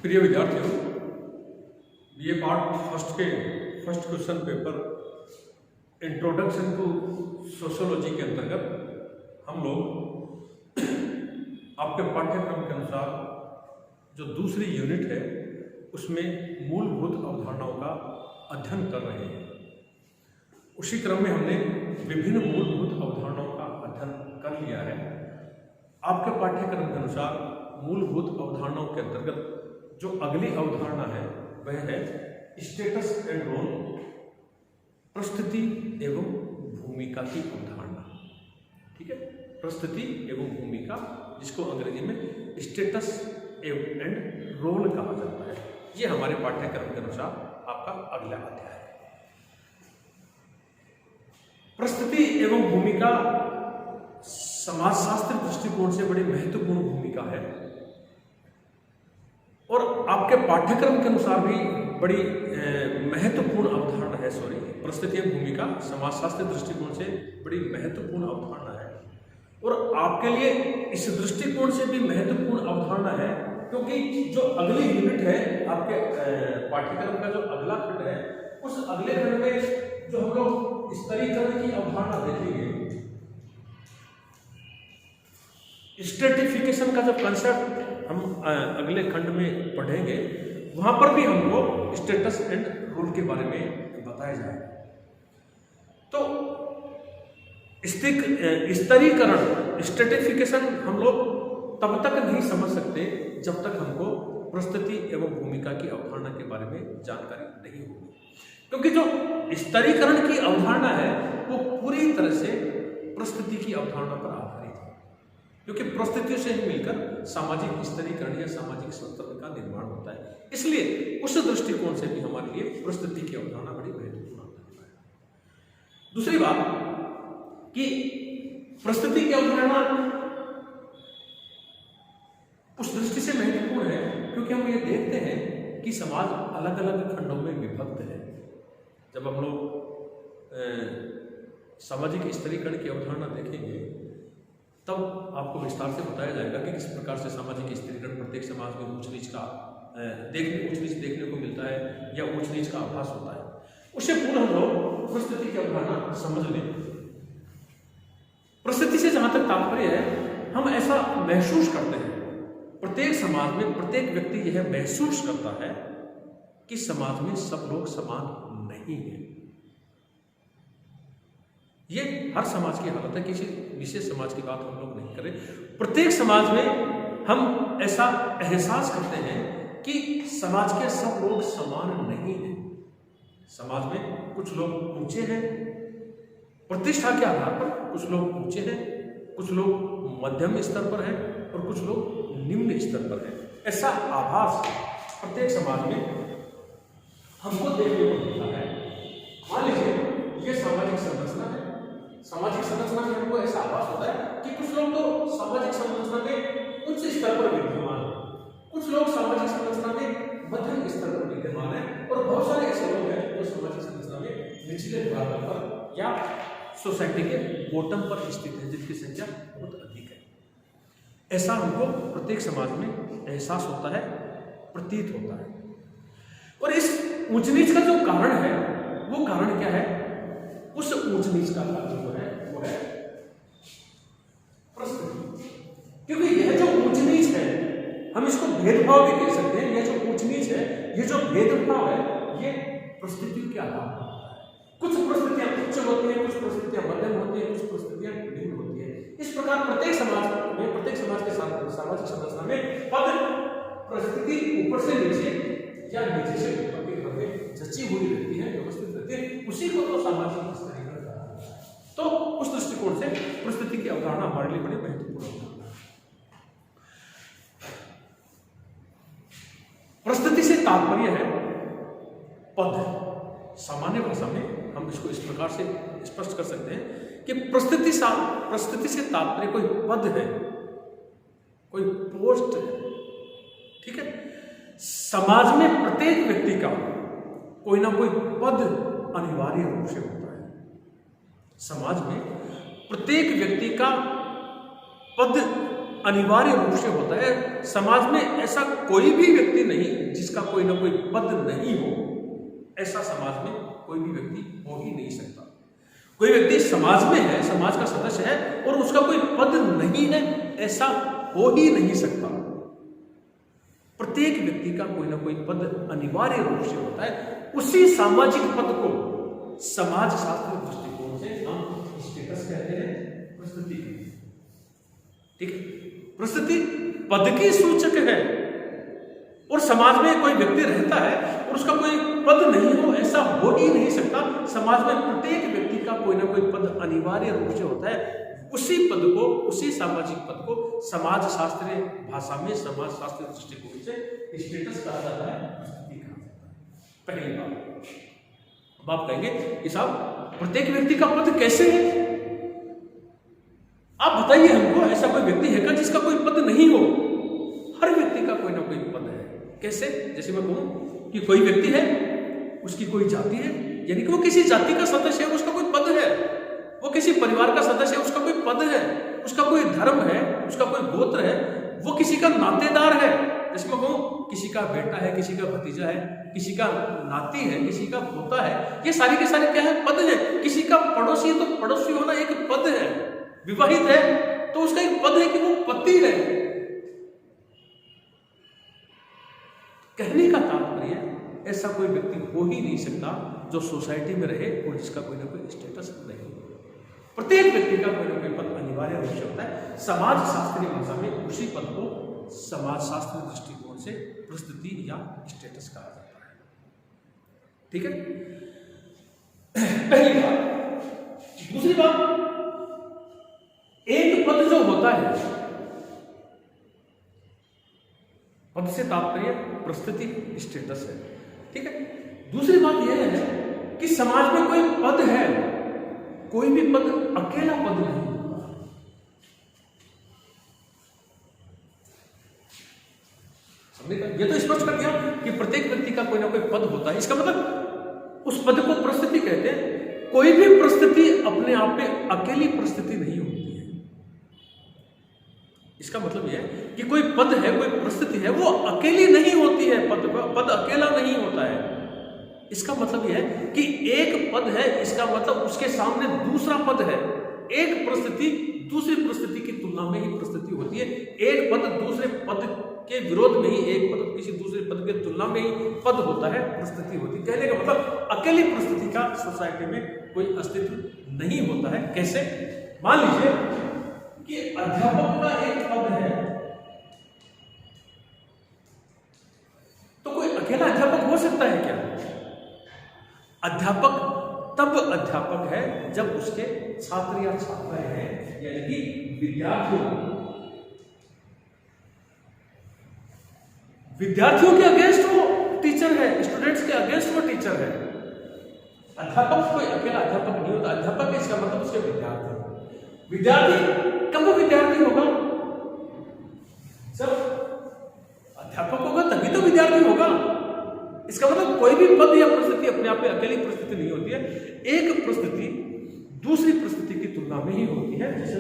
प्रिय विद्यार्थियों, BA part first के first question paper introduction to sociology के अंतर्गत हम लोग आपके पाठ्यक्रम के अनुसार जो दूसरी यूनिट है उसमें मूलभूत अवधारणाओं का अध्ययन कर रहे हैं। उसी क्रम में हमने विभिन्न मूलभूत अवधारणाओं का अध्ययन कर लिया है। आपके पाठ्यक्रम के अनुसार मूलभूत अवधारणाओं के अंतर्गत जो अगली अवधारणा है वह है स्टेटस एंड रोल, प्रस्थिति एवं भूमिका की अवधारणा। ठीक है, प्रस्थिति एवं भूमिका, जिसको अंग्रेजी में स्टेटस एंड रोल कहा जाता है। ये हमारे पाठ्यक्रम के अनुसार आपका अगला अध्याय है। प्रस्थिति एवं भूमिका समाजशास्त्र दृष्टिकोण से बड़ी महत्वपूर्ण भूमिका है और आपके पाठ्यक्रम के अनुसार भी बड़ी महत्वपूर्ण अवधारणा है। प्रस्थिति एवं भूमिका समाजशास्त्र दृष्टिकोण से बड़ी महत्वपूर्ण अवधारणा है और आपके लिए इस दृष्टिकोण से भी महत्वपूर्ण अवधारणा है क्योंकि जो अगली यूनिट है आपके पाठ्यक्रम का, जो अगला खंड है, उस अगले खंड में जो हम लोग स्तरीकरण की अवधारणा देखेंगे, स्ट्रेटिफिकेशन का जो कंसेप्ट हम अगले खंड में पढ़ेंगे, वहां पर भी हमको स्टेटस एंड रोल के बारे में बताया जाएगा। तो स्तरीकरण, स्ट्रेटिफिकेशन हम लोग तब तक नहीं समझ सकते जब तक हमको प्रस्थिति एवं भूमिका की अवधारणा के बारे में जानकारी नहीं होगी, क्योंकि जो स्तरीकरण की अवधारणा है वो पूरी तरह से प्रस्थिति की अवधारणा पर आधारित है, क्योंकि प्रस्थितियों से ही मिलकर सामाजिक स्तरीकरण या सामाजिक संतुलन का निर्माण होता है। इसलिए उस दृष्टिकोण से भी हमारे लिए प्रस्थिति की अवधारणा बड़ी महत्वपूर्ण अवधारणा है। दूसरी बात कि प्रस्थिति की अवधारणा उस दृष्टि से महत्वपूर्ण है क्योंकि हम ये देखते हैं कि समाज अलग अलग खंडों में विभक्त है। जब हम लोग सामाजिक स्तरीकरण की अवधारणा देखेंगे तब आपको विस्तार से बताया जाएगा कि किस प्रकार से सामाजिक स्तरीकरण प्रत्येक समाज में ऊंच नीच देखने को मिलता है या ऊंच नीच का आभास होता है। उससे पूर्व हम लोग प्रस्थिति की अवधारणा समझ लें। प्रस्थिति से जहां तक तात्पर्य है, हम ऐसा महसूस करते हैं, प्रत्येक समाज में प्रत्येक व्यक्ति यह महसूस करता है कि समाज में सब लोग समान नहीं है। ये हर समाज की हालत है, किसी विशेष समाज की बात हम लोग नहीं करें। प्रत्येक समाज में हम ऐसा एहसास करते हैं कि समाज के सब लोग समान नहीं हैं। समाज में कुछ लोग ऊंचे हैं प्रतिष्ठा के आधार पर, कुछ लोग ऊंचे हैं, कुछ लोग मध्यम स्तर पर हैं और कुछ लोग निम्न स्तर पर हैं। ऐसा आभास प्रत्येक समाज में हमको देखने को मिलता है। मान लीजिए ये सामाजिक संरचना है। सामाजिक संरचना में हमको ऐसा आभास होता है कि कुछ लोग तो सामाजिक संरचना में उच्च स्तर पर विद्यमान है, कुछ लोग सामाजिक संरचना में मध्यम स्तर पर विद्यमान है और बहुत सारे ऐसे लोग हैं जो सामाजिक संरचना में निचले विभाग पर या सोसाइटी के बॉटम पर स्थित है, जिनकी संख्या बहुत अधिक है। ऐसा हमको प्रत्येक समाज में एहसास होता है, प्रतीत होता है। और इस ऊंच नीच का जो कारण है वो कारण क्या है? उस ऊंच नीच का कारण जो है वो है प्रस्थिति। क्योंकि यह जो ऊंच नीच है, हम इसको भेदभाव भी कह सकते हैं। यह जो ऊंच नीच है, ये जो भेदभाव है, ये प्रस्थितियों के आधार पर होता है। कुछ परिस्थितियां उच्च होती हैं, कुछ परिस्थितियां मध्यम होती हैं, कुछ परिस्थितियां निम्न होती है। इस प्रकार प्रत्येक समाज में, प्रत्येक समाज के साथ सामाजिक संरचना में पद परिस्थिति ऊपर से नीचे या नीचे से ऊपर की तरफ जची हुई रहती है, व्यवस्थित रहती है। उसी को तो सामाजिक स्तरीकरण कहा जाता है। तो उस दृष्टिकोण से परिस्थिति की अवधारणा हमारे लिए बड़ी महत्वपूर्ण है। परिस्थिति से तात्पर्य है पद। सामान्य भाषा में हम इसको इस प्रकार से स्पष्ट कर सकते हैं कि प्रस्थिति से तात्पर्य कोई पद है, कोई पोस्ट है। ठीक है, समाज में प्रत्येक व्यक्ति का कोई ना कोई पद अनिवार्य रूप से होता है। समाज में प्रत्येक व्यक्ति का पद अनिवार्य रूप से होता है। समाज में ऐसा कोई भी व्यक्ति नहीं जिसका कोई ना कोई पद नहीं हो, ऐसा समाज में कोई भी व्यक्ति हो ही नहीं सकता। कोई व्यक्ति समाज में है, समाज का सदस्य है और उसका कोई पद नहीं है, ऐसा हो ही नहीं सकता। प्रत्येक व्यक्ति का कोई ना कोई पद अनिवार्य रूप से होता है। उसी सामाजिक पद को समाज शास्त्र दृष्टिकोण से हम स्टेटस कहते हैं, प्रस्तुति। ठीक है, प्रस्तुति पद की सूचक है और समाज में कोई व्यक्ति रहता है और उसका कोई पद नहीं हो, ऐसा हो ही नहीं सकता। समाज में प्रत्येक व्यक्ति का कोई ना कोई पद अनिवार्य रूप से होता है। उसी पद को, उसी सामाजिक पद को समाज शास्त्रीय भाषा में, समाज शास्त्रीय दृष्टिकोण से स्टेटस कहा जाता है, प्रस्तुति कहा जाता है। पहली बात, अब आप कहेंगे कि साहब प्रत्येक व्यक्ति का पद कैसे है? आप बताइए हमको, ऐसा कोई व्यक्ति है क्या जिसका कोई पद नहीं हो? हर व्यक्ति का कोई ना कोई पद है। कैसे? जैसे मैं कहूं कि कोई व्यक्ति है, उसकी कोई जाति है, यानी कि वो किसी जाति का सदस्य है, उसका कोई पद है। वो किसी परिवार का सदस्य है, उसका कोई पद है। उसका कोई धर्म है, उसका कोई गोत्र है, वो किसी का नातेदार है। जैसे मैं कहूं किसी का बेटा है, किसी का भतीजा है, किसी का नाती है, किसी का पोता है, ये सारी के सारे क्या है? पद है। किसी का पड़ोसी है तो पड़ोसी होना एक पद है। विवाहित है तो उसका एक पद है कि वो पति है। कहने का तात्पर्य ऐसा कोई व्यक्ति हो ही नहीं सकता जो सोसाइटी में रहे और जिसका कोई ना कोई स्टेटस नहीं। प्रत्येक व्यक्ति का कोई ना कोई पद अनिवार्य रूप से होता है। समाज शास्त्रीय भाषा में उसी पद को समाज शास्त्र दृष्टिकोण से प्रस्तुति या स्टेटस कहा जाता है। ठीक है, पहली बात। दूसरी बात, एक पद जो होता है, पद से तात्पर्य प्रस्तुति, स्टेटस है। ठीक है, दूसरी बात यह है कि समाज में कोई पद है, कोई भी पद अकेला पद नहीं होता। समझे? ये तो स्पष्ट कर दिया कि प्रत्येक व्यक्ति का कोई ना कोई पद होता है। इसका मतलब उस पद को प्रस्तुति कहते हैं। कोई भी प्रस्तुति अपने आप में अकेली प्रस्तुति नहीं होती है। इसका मतलब यह है कि कोई पद है, कोई प्रस्तुति है, वो अकेली नहीं होती है। पद अकेला नहीं होता है। इसका मतलब यह है कि एक पद है, इसका मतलब उसके सामने दूसरा पद है। एक प्रस्तुति दूसरी प्रस्तुति की तुलना में ही प्रस्तुति होती है। एक पद दूसरे पद के विरोध में ही, एक पद किसी दूसरे पद के तुलना में ही पद होता है, प्रस्तुति होती है। कहने का मतलब अकेली प्रस्तुति का सोसाइटी में कोई अस्तित्व नहीं होता है। कैसे? मान लीजिए कि अध्यापक का एक पद है, तो कोई अकेला अध्यापक हो सकता है क्या? अध्यापक तब अध्यापक है जब उसके छात्र या छात्राएं हैं, यानी कि विद्यार्थियों के अगेंस्ट वो टीचर है, स्टूडेंट्स के अगेंस्ट वो टीचर है। अध्यापक कोई अकेला अध्यापक नहीं होता। अध्यापक इसका मतलब उसके विद्यार्थी। विद्यार्थी कब विद्यार्थी होगा? जब अध्यापक होगा तभी तो विद्यार्थी होगा। इसका मतलब कोई भी पद या प्रस्तुति अपने आप में अकेली प्रस्तुति नहीं होती है। एक प्रस्तुति दूसरी प्रस्तुति की तुलना में ही होती है। जैसे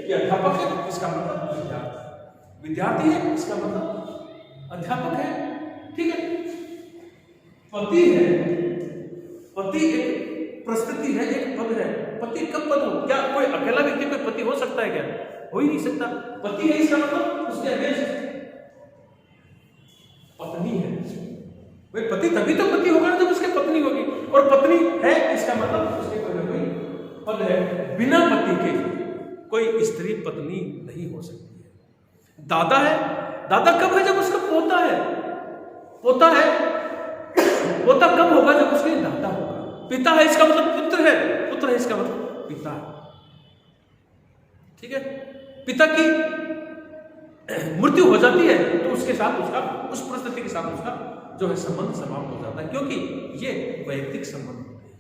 कि अध्यापक है, इसका मतलब विद्यार्थी। विद्यार्थी है, इसका मतलब अध्यापक है। ठीक है, पति है, पति एक प्रस्तुति है, एक पद है। पति कब पद हो? क्या कोई अकेला व्यक्ति कोई पति हो सकता है क्या? हो ही नहीं सकता। पति है, इसका मतलब उसके अगेंस्ट पत्नी है। भाई पति तभी तो पति होगा ना जब उसकी पत्नी होगी, और पत्नी है इसका मतलब उसके कोई ना कोई पद है। बिना पति के कोई स्त्री पत्नी नहीं हो सकती है। दादा है, दादा कब है? जब उसका पोता है। पोता है, पोता कब होगा? जब उसके दादा होगा। पिता है, इसका मतलब पुत्र है। पुत्र है, इसका मतलब पिता। ठीक है, पिता की मृत्यु हो जाती है तो उसके साथ उसका, उस परिस्थिति के साथ उसका जो है संबंध समाप्त हो जाता है, क्योंकि ये वैयक्तिक संबंध होते हैं।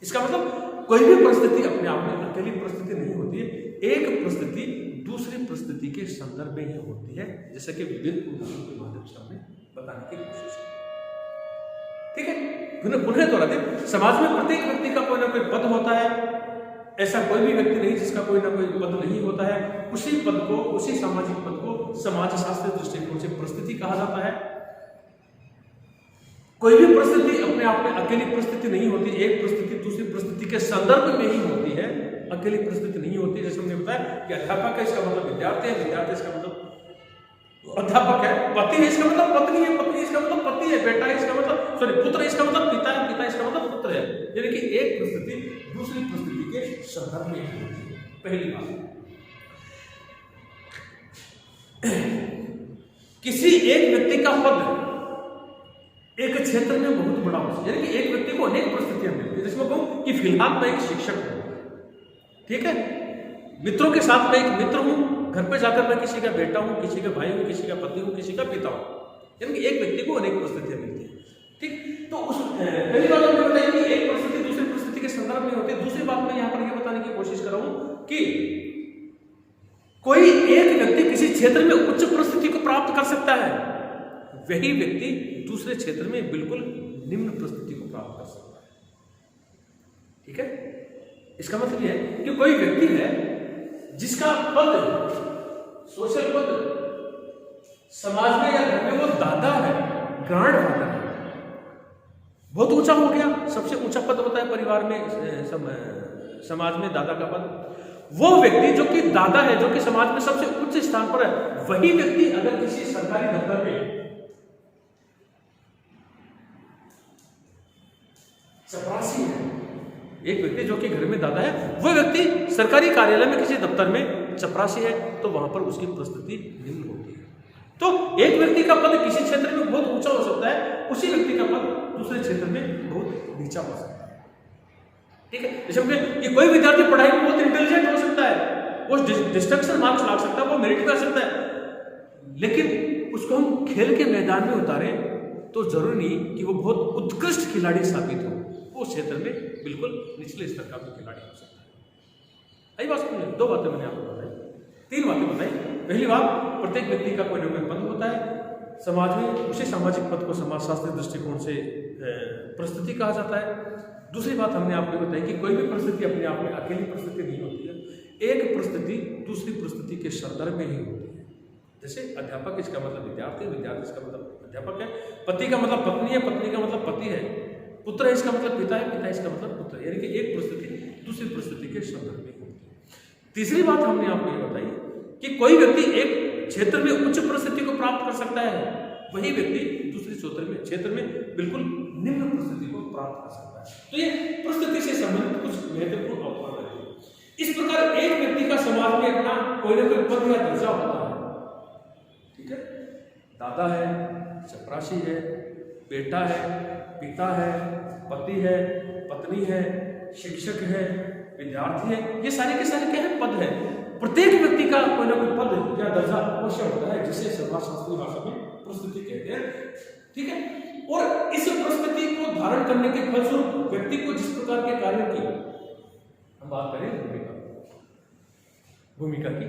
इसका मतलब कोई भी परिस्थिति अपने आप में अकेली परिस्थिति नहीं होती है। एक परिस्थिति दूसरी परिस्थिति के संदर्भ में ही होती है, जैसे कि विभिन्न उदाहरणों के माध्यम से हमने बताने की कोशिश की। ठीक है, पुनः दोहराते, समाज में प्रत्येक व्यक्ति का कोई ना कोई पद होता है। ऐसा कोई भी व्यक्ति नहीं जिसका कोई ना कोई पद नहीं होता है। उसी पद को, उसी सामाजिक पद को समाजशास्त्र दृष्टिकोण से परिस्थिति कहा जाता है। कोई भी परिस्थिति अपने आप में अकेली परिस्थिति नहीं होती, एक परिस्थिति दूसरी परिस्थिति के संदर्भ में ही होती है, अकेली परिस्थिति नहीं होती। जैसे हमने बताया कि अध्यापक है इसका मतलब विद्यार्थी है, विद्यार्थी इसका मतलब अध्यापक है, पति है इसका मतलब पत्नी है, पत्नी इसका मतलब पति है, बेटा है इसका मतलब पुत्र है इसका मतलब पिता है, पिता इसका मतलब पुत्र है। यानी कि एक परिस्थिति दूसरी परिस्थिति के संदर्भ में ही होती है। पहली बात, किसी एक व्यक्ति का पद एक क्षेत्र में बहुत बड़ा हो सकता है, यानी कि एक व्यक्ति को अनेक परिस्थितियां मिलती है। जैसे मैं कहूं कि फिलहाल मैं एक शिक्षक हूं, ठीक है, मित्रों के साथ मैं एक मित्र हूं, घर पे जाकर मैं किसी का बेटा हूं, किसी का भाई हूं, किसी का पति हूं, किसी का पिता हूं, यानी कि एक व्यक्ति को अनेक परिस्थितियां मिलती है। ठीक, तो उस पहली बात हमने बताई कि एक परिस्थिति दूसरी परिस्थिति के संदर्भ में होती है। दूसरी बात मैं यहां पर यह बताने की कोशिश कर रहा हूं कि कोई एक व्यक्ति किसी क्षेत्र में उच्च परिस्थिति को प्राप्त कर सकता है, वही व्यक्ति दूसरे क्षेत्र में बिल्कुल निम्न परिस्थिति को प्राप्त कर सकता है। ठीक है, इसका मतलब यह है कि कोई व्यक्ति है जिसका पद, सोशल पद समाज में या घर में वो दादा है, ग्रैंड फादर है, बहुत ऊंचा हो गया, सबसे ऊंचा पद होता है परिवार में, समाज में दादा का पद। वो व्यक्ति जो कि दादा है, जो कि समाज में सबसे उच्च स्थान पर है, वही व्यक्ति अगर किसी सरकारी दफ्तर में चपरासी है, एक व्यक्ति जो कि घर में दादा है, वो व्यक्ति सरकारी कार्यालय में किसी दफ्तर में चपरासी है, तो वहां पर उसकी परिस्थिति निम्न होती है। तो एक व्यक्ति का पद किसी क्षेत्र में बहुत ऊंचा हो सकता है, उसी व्यक्ति का पद दूसरे क्षेत्र में बहुत नीचा हो सकता है। ठीक है, जैसे कि कोई विद्यार्थी पढ़ाई में बहुत इंटेलिजेंट हो सकता है, वो डिस्ट्रक्शन मार्क्स ला सकता है, वो मेरिट कर सकता है, लेकिन उसको हम खेल के मैदान में उतारें तो जरूरी नहीं कि वो बहुत उत्कृष्ट खिलाड़ी साबित हो, वो क्षेत्र में बिल्कुल निचले स्तर का भी खिलाड़ी हो सकता है। आई बात समझे? दो बातें मैंने आपको बताई, तीन बातें बताई। पहली बात, प्रत्येक व्यक्ति का कोई ना कोई पद होता है समाज में, उसी सामाजिक पद को समाजशास्त्री दृष्टिकोण से परिस्थिति कहा जाता है। दूसरी बात हमने आपको बताई कि कोई भी परिस्थिति अपने आप में अकेली परिस्थिति नहीं होती है, एक परिस्थिति दूसरी परिस्थिति के संदर्भ में ही होती है। जैसे अध्यापक, इसका मतलब विद्यार्थी, विद्यार्थी इसका मतलब अध्यापक है, पति का मतलब पत्नी है, पत्नी का मतलब पति है, पुत्र है इसका मतलब पिता है, पिता इसका मतलब पुत्र है, यानी कि एक परिस्थिति दूसरी परिस्थिति के संदर्भ में होती है। तीसरी बात हमने आपको ये बताई कि कोई व्यक्ति एक क्षेत्र में उच्च परिस्थिति को प्राप्त कर सकता है, वही व्यक्ति दूसरे क्षेत्र में बिल्कुल निम्न परिस्थिति को प्राप्त कर सकता है। तो ये परिस्थिति से संबंधित कुछ महत्वपूर्ण अवधारणा है। इस प्रकार एक व्यक्ति का समाज में अपना कोई ना कोई पद या दर्जा होता है। ठीक है, दादा है, चपरासी है, बेटा है, पिता है, पति है, पत्नी है, शिक्षक है, विद्यार्थी है, ये सारे के सारे क्या है? पद है। प्रत्येक व्यक्ति का कोई ना कोई पद या दर्जा अवश्य होता है, जिसे समाजशास्त्री भाषा में परिस्थिति कहते हैं। ठीक है, और इस परिस्थिति को धारण करने के फलस्वरूप व्यक्ति को जिस प्रकार के कार्यों की हम बात करें, भूमिका की,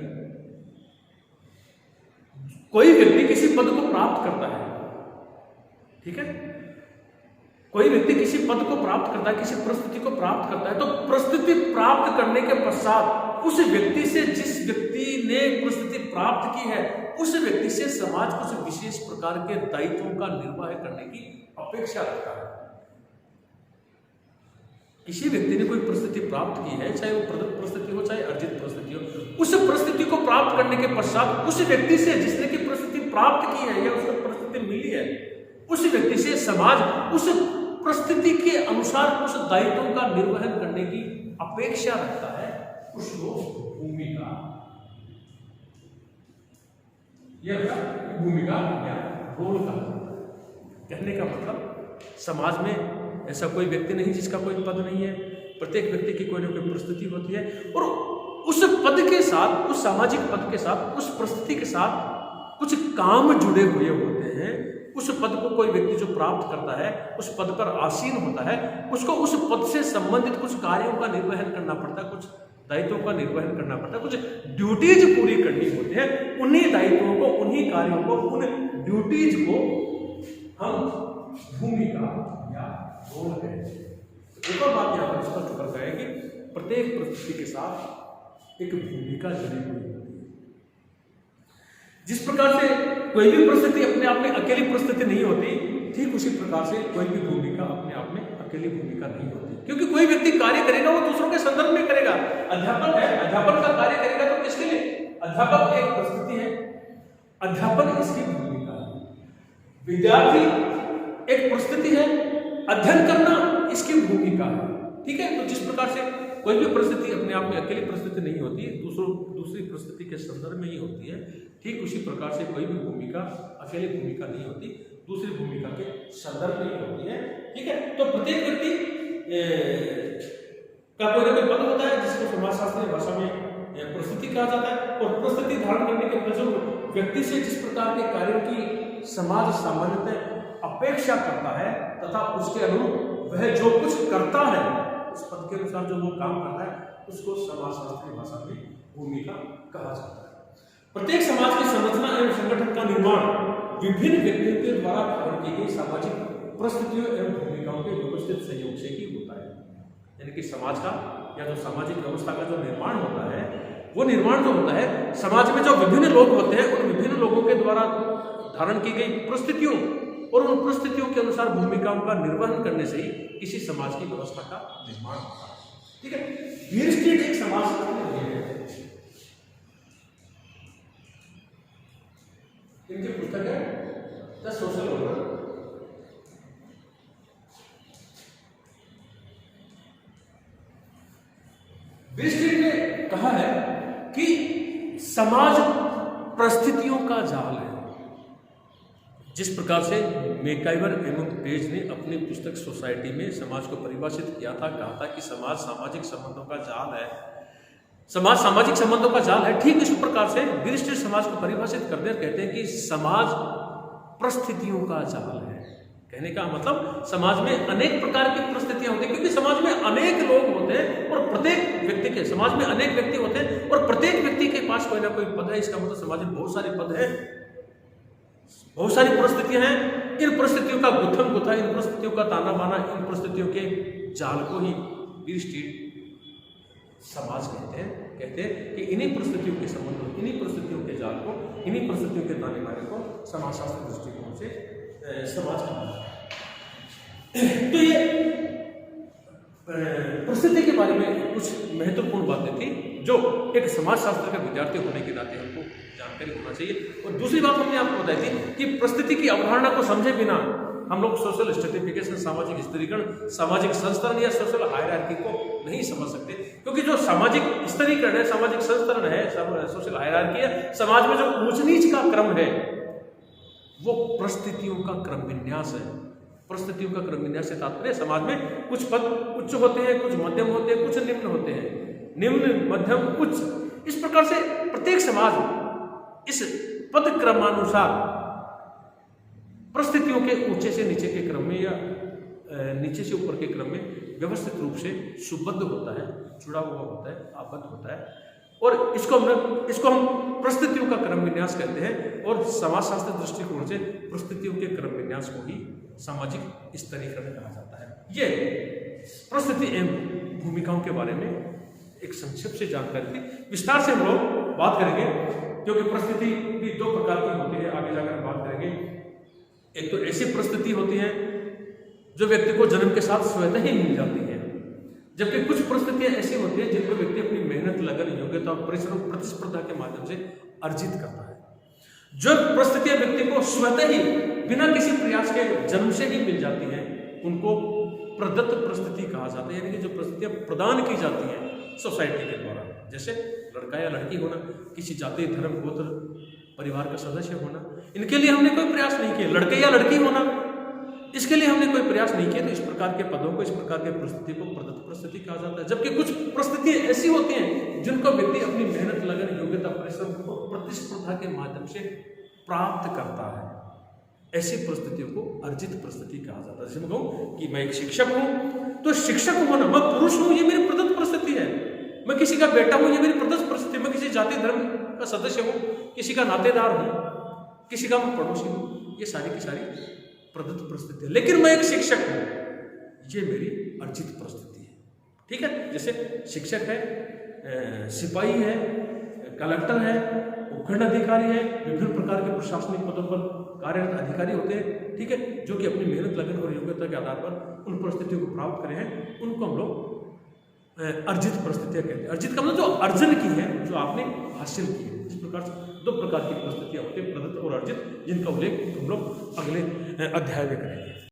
कोई व्यक्ति किसी पद को प्राप्त करता है, ठीक है, कोई व्यक्ति किसी पद को प्राप्त करता है, किसी परिस्थिति को प्राप्त करता है, तो परिस्थिति प्राप्त करने के पश्चात उस व्यक्ति से, जिस व्यक्ति ने परिस्थिति प्राप्त की है, उस व्यक्ति से समाज कुछ विशेष प्रकार के दायित्वों का निर्वाह करने की अपेक्षा रखता है। किसी व्यक्ति ने कोई परिस्थिति प्राप्त की है, चाहे वो प्रदत्त परिस्थिति हो, चाहे अर्जित परिस्थिति हो, उस परिस्थिति को प्राप्त करने के पश्चात उस व्यक्ति से, जिसने की परिस्थिति प्राप्त की है या उसको परिस्थिति मिली है, उस व्यक्ति से समाज उस परिस्थिति के अनुसार उस दायित्वों का निर्वहन करने की अपेक्षा रखता है। उसको भूमिका, यह भूमिका या रोल का कहने का मतलब, समाज में ऐसा कोई व्यक्ति नहीं जिसका कोई पद नहीं है। प्रत्येक व्यक्ति की कोई ना कोई परिस्थिति होती है, और उस पद के साथ, उस सामाजिक पद के साथ, उस परिस्थिति के साथ कुछ काम जुड़े हुए होते हैं। उस पद को कोई व्यक्ति जो प्राप्त करता है, उस पद पर आसीन होता है, उसको उस पद से संबंधित कुछ कार्यों का निर्वहन करना पड़ता है, कुछ दायित्वों का निर्वहन करना पड़ता है, कुछ ड्यूटीज पूरी करनी होती है। उन्हीं दायित्वों को, उन्हीं कार्यों को, उन ड्यूटीज को हम भूमिका या रोल कहते हैं। एक और बात यहाँ पर स्पष्ट कर पाए कि प्रत्येक परिस्थिति के साथ एक भूमिका जुड़ी हुई होती है। जिस प्रकार से कोई भी परिस्थिति अपने आप में अकेली परिस्थिति नहीं होती, ठीक उसी प्रकार से कोई भी भूमिका अपने आप में अकेली भूमिका नहीं होती, क्योंकि कोई व्यक्ति कार्य करेगा वो दूसरों के संदर्भ में करेगा। अध्यापक है, अध्यापन का कार्य करेगा तो किसके लिए? अध्यापक एक परिस्थिति है, अध्यापन इसकी भूमिका है। विद्यार्थी एक परिस्थिति है, अध्ययन करना इसकी भूमिका है। ठीक है, तो जिस प्रकार से कोई भी परिस्थिति अपने आप में अकेली परिस्थिति नहीं होती, दूसरी परिस्थिति के संदर्भ में ही होती है, ठीक उसी प्रकार से कोई भी भूमिका अकेली भूमिका नहीं होती, दूसरी भूमिका के संदर्भ में ही होती है। ठीक है, तो प्रत्येक व्यक्ति का कोई ना कोई पद होता है जिसको समाजशास्त्रीय भाषा में परिस्थिति कहा जाता है, और परिस्थिति धारण करने के प्रयोजन व्यक्ति से जिस प्रकार के कार्यों की समाज सामान्यतः अपेक्षा करता है तथा उसके अनुरूप वह जो कुछ करता है उस पद के अनुसार जो वो काम करता है उसको समाजशास्त्रीय भाषा में भूमिका कहा जाता है। प्रत्येक समाज की संरचना एवं संगठन का निर्माण विभिन्न व्यक्तियों के द्वारा धारण की गई सामाजिक परिस्थितियों एवं भूमिकाओं के व्यवस्थित सहयोग से ही होता है। यानी कि समाज का या जो सामाजिक व्यवस्था का जो निर्माण होता है, वो निर्माण जो होता है समाज में जो विभिन्न लोग होते हैं उन विभिन्न लोगों के द्वारा धारण की गई परिस्थितियों और उन परिस्थितियों के अनुसार भूमिकाओं का निर्वहन करने से ही किसी समाज की व्यवस्था का निर्माण होता है। ठीक है, वीर स्ट्रीट एक समाजशास्त्री है, इनकी पुस्तक है the social order. Veer street ने कहा है कि समाज परिस्थितियों का जाल है। जिस प्रकार से मैकाइवर एवं पेज ने अपनी पुस्तक सोसाइटी में समाज को परिभाषित किया था, कहा था कि समाज सामाजिक संबंधों का जाल है, समाज सामाजिक संबंधों का जाल है, ठीक इसी प्रकार से वीर स्ट्रीट समाज को परिभाषित करते हैं, कहते हैं कि समाज परिस्थितियों का जाल है। कहने का मतलब समाज में अनेक प्रकार की परिस्थितियां होती हैं, क्योंकि समाज में अनेक लोग होते हैं और प्रत्येक व्यक्ति के समाज में अनेक व्यक्ति होते हैं और प्रत्येक व्यक्ति के पास कोई ना कोई पद है। इसका मतलब समाज में बहुत सारे पद हैं, बहुत सारी परिस्थितियां हैं। इन परिस्थितियों का गुत्थम गुत्था, इन परिस्थितियों का ताना बाना, इन परिस्थितियों के जाल को ही वीर स्ट्रीट समाज कहते हैं कि इन्हीं परिस्थितियों के संबंधों, इन्हीं परिस्थितियों के जाल को, इन्हीं परिस्थितियों के ताने बाने को समाजशास्त्र दृष्टिकोण से समाज कहा जाता है। तो ये परिस्थिति के बारे में कुछ महत्वपूर्ण बातें थी जो एक समाजशास्त्र का विद्यार्थी होने के नाते हमको जानकारी होना चाहिए। और दूसरी बात हमने आपको बताई थी कि परिस्थिति की अवधारणा को समझे बिना हम लोग सोशल स्ट्रेटिफिकेशन, सामाजिक स्तरीकरण, सामाजिक संस्तरण या सोशल हायरार्की को नहीं समझ सकते, क्योंकि जो सामाजिक स्तरीकरण है, सामाजिक संस्तरण है, सोशल हायरार्की है, समाज में जो ऊंच नीच का क्रम है वो परिस्थितियों का क्रम विन्यास है। परिस्थितियों का क्रम विन्यास से तात्पर्य समाज में कुछ पद उच्च होते हैं, कुछ मध्यम होते हैं, कुछ निम्न होते हैं, निम्न मध्यम उच्च। इस प्रकार से प्रत्येक समाज इस पद क्रमानुसार परिस्थितियों के ऊंचे से नीचे के क्रम में या नीचे से ऊपर के क्रम में व्यवस्थित रूप से सुबद्ध होता है, जुड़ा हुआ होता है, आबद्ध होता है, और इसको हम परिस्थितियों का क्रम विन्यास कहते हैं। और समाजशास्त्र दृष्टिकोण से परिस्थितियों के क्रम विन्यास को ही सामाजिक स्तरीकरण कहा जाता है। ये परिस्थिति एवं भूमिकाओं के बारे में एक संक्षिप्त से जानकारी थी। विस्तार से हम लोग बात करेंगे, क्योंकि परिस्थिति भी दो प्रकार की होती है, आगे जाकर हम बात करेंगे। एक तो ऐसी परिस्थिति होती है जो व्यक्ति को जन्म के साथ स्वतः ही मिल जाती है, जबकि कुछ परिस्थितियां ऐसी होती हैं जिनको व्यक्ति अपनी मेहनत, लगन, योग्यता और परिश्रम, प्रतिस्पर्धा के माध्यम से अर्जित करता है। जो परिस्थितियां व्यक्ति को स्वतः ही बिना किसी प्रयास के जन्म से ही मिल जाती हैं उनको प्रदत्त परिस्थिति कहा जाता है। यानी कि जो परिस्थितियां प्रदान की जाती हैं सोसाइटी के द्वारा, जैसे लड़का या लड़की होना, किसी जाति, धर्म, गोत्र, परिवार का सदस्य होना, इनके लिए हमने कोई प्रयास नहीं किया। लड़के या लड़की होना, इसके लिए हमने कोई प्रयास नहीं किया, तो इस प्रकार के पदों को, इस प्रकार के परिस्थिति को प्रदत्त परिस्थिति कहा जाता है। जबकि कुछ परिस्थितियां ऐसी होती हैं जिनको व्यक्ति अपनी मेहनत, लगन, योग्यता, परिश्रम को प्रतिस्पर्धा के माध्यम से प्राप्त करता है। ऐसी परिस्थितियों को अर्जित परिस्थिति कहा जाता है। जैसे मैं कहूँ कि मैं एक शिक्षक हूँ, तो शिक्षक होना, मैं पुरुष हूँ, ये मेरी प्रदत्त परिस्थिति है। मैं किसी का बेटा हूँ, ये मेरी प्रदत्त परिस्थिति है। मैं किसी जाति धर्म का सदस्य हूँ, किसी का नातेदार हूँ, किसी का मैं पड़ोसी हूँ, ये सारी की सारी प्रदत्त परिस्थिति है। लेकिन मैं एक शिक्षक हूँ, ये मेरी अर्जित परिस्थिति है। ठीक है, जैसे शिक्षक है, सिपाही है, कलेक्टर है, उपखंड अधिकारी है, विभिन्न प्रकार के प्रशासनिक पदों पर कार्यरत अधिकारी होते हैं, ठीक है, जो कि अपनी मेहनत, लगन और योग्यता के आधार पर उन परिस्थितियों को प्राप्त करे हैं, उनको हम लोग अर्जित परिस्थितियां कहते हैं। अर्जित का मतलब जो अर्जन की है, जो आपने हासिल की है। इस प्रकार से 2 प्रकार की परिस्थितियां होती है, प्रदत्त और अर्जित, जिनका उल्लेख हम लोग अगले अध्याय में करेंगे।